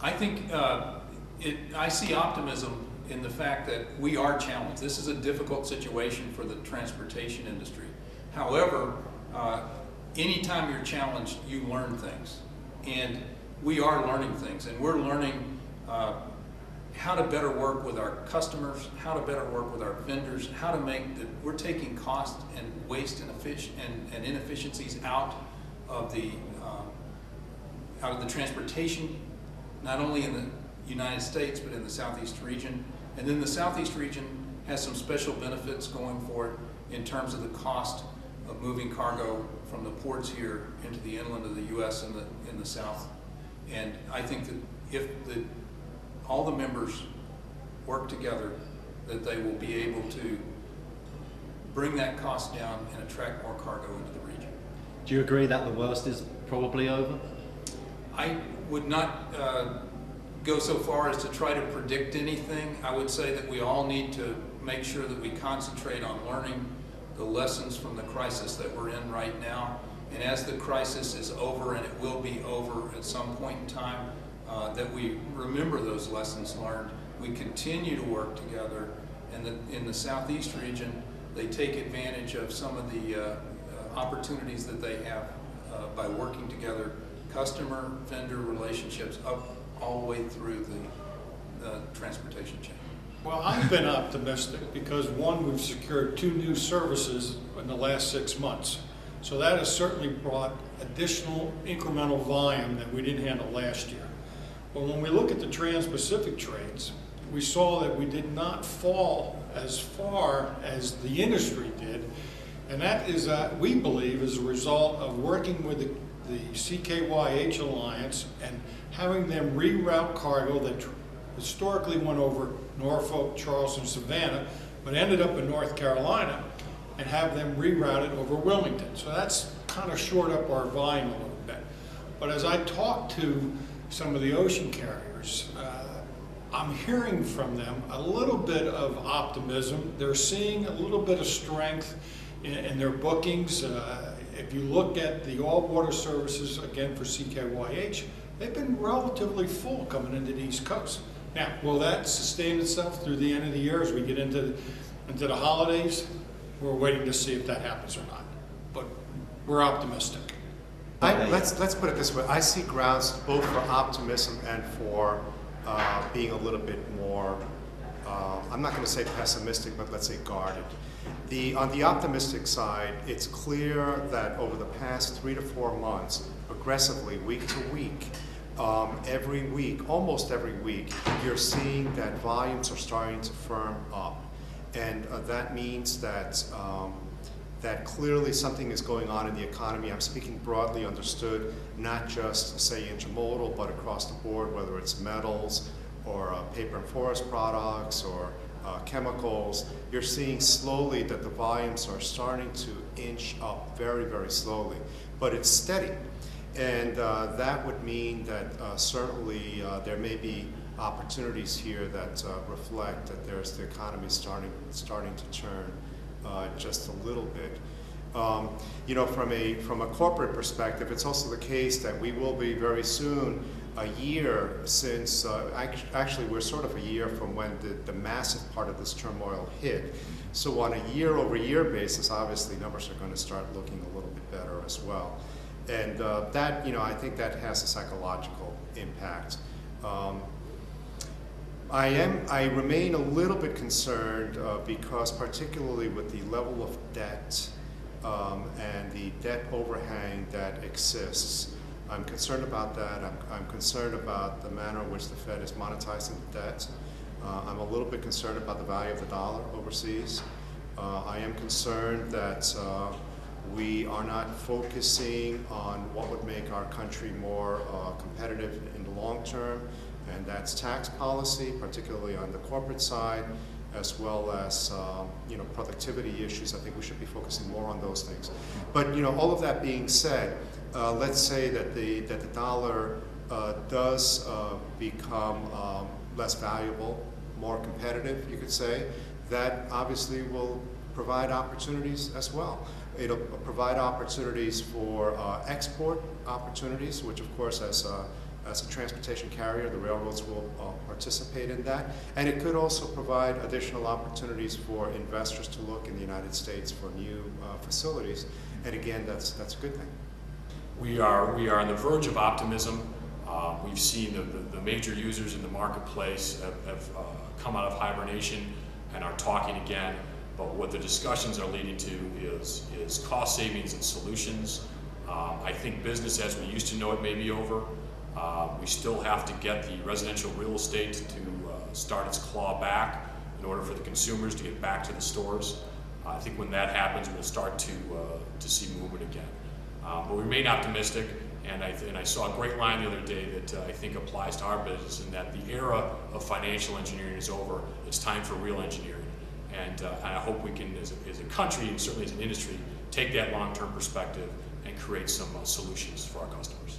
I think I see optimism in the fact that we are challenged. This is a difficult situation for the transportation industry. However, anytime you're challenged, you learn things. And we are learning things, and we're learning how to better work with our customers, how to better work with our vendors, how to make that we're taking cost and waste and inefficiencies out of the transportation, not only in the United States, but in the Southeast region. And then the Southeast region has some special benefits going for it in terms of the cost of moving cargo from the ports here into the inland of the U.S. in the South. And I think that if all the members work together, that they will be able to bring that cost down and attract more cargo into the region. Do you agree that the worst is probably over? I would not go so far as to try to predict anything. I would say that we all need to make sure that we concentrate on learning the lessons from the crisis that we're in right now. And as the crisis is over, and it will be over at some point in time, that we remember those lessons learned. We continue to work together, and in the Southeast region, they take advantage of some of the opportunities that they have by working together, customer-vendor relationships up all the way through the transportation chain. Well, I've been optimistic because, one, we've secured 2 new services in the last 6 months. So that has certainly brought additional incremental volume that we didn't handle last year. But when we look at the Trans-Pacific trades, we saw that we did not fall as far as the industry did. And that is, we believe, is a result of working with the CKYH Alliance and having them reroute cargo that historically went over Norfolk, Carlson, Savannah, but ended up in North Carolina, and have them rerouted over Wilmington. So that's kind of shored up our volume a little bit. But as I talk to some of the ocean carriers, I'm hearing from them a little bit of optimism. They're seeing a little bit of strength in their bookings. If you look at the all-water services, again for CKYH, they've been relatively full coming into the East Coast. Now, will that sustain itself through the end of the year as we get into the holidays? We're waiting to see if that happens or not. But we're optimistic. Let's put it this way. I see grounds both for optimism and for being a little bit more, I'm not going to say pessimistic, but let's say guarded. On the optimistic side, it's clear that over the past 3 to 4 months, aggressively, week to week, every week, almost every week, you're seeing that volumes are starting to firm up. And that means that that clearly something is going on in the economy. I'm speaking broadly understood, not just, say, intermodal, but across the board, whether it's metals or paper and forest products or chemicals. You're seeing slowly that the volumes are starting to inch up very, very slowly, but it's steady. And that would mean that certainly there may be opportunities here that reflect that the economy starting to turn just a little bit. You know, from a corporate perspective, it's also the case that we will be very soon a year since, actually we're sort of a year from when the massive part of this turmoil hit. So on a year-over-year basis, obviously numbers are going to start looking a little bit better as well. And that, you know, I think that has a psychological impact. I remain a little bit concerned because particularly with the level of debt and the debt overhang that exists, I'm concerned about that. I'm concerned about the manner in which the Fed is monetizing the debt. I'm a little bit concerned about the value of the dollar overseas. I am concerned that we are not focusing on what would make our country more competitive in the long term, and that's tax policy, particularly on the corporate side, as well as you know, productivity issues. I think we should be focusing more on those things. But you know, all of that being said, let's say that the dollar does become less valuable, more competitive, you could say. That obviously will provide opportunities as well. It'll provide opportunities for export opportunities, which of course, as as a transportation carrier. The railroads will participate in that. And it could also provide additional opportunities for investors to look in the United States for new facilities. And again, that's a good thing. We are on the verge of optimism. We've seen the major users in the marketplace have come out of hibernation and are talking again. But what the discussions are leading to is cost savings and solutions. I think business as we used to know it may be over. We still have to get the residential real estate to start its claw back in order for the consumers to get back to the stores. I think when that happens, we'll start to see movement again. But we remain optimistic, and I saw a great line the other day that I think applies to our business, in that the era of financial engineering is over. It's time for real engineering. And I hope we can, as a country and certainly as an industry, take that long-term perspective and create some solutions for our customers.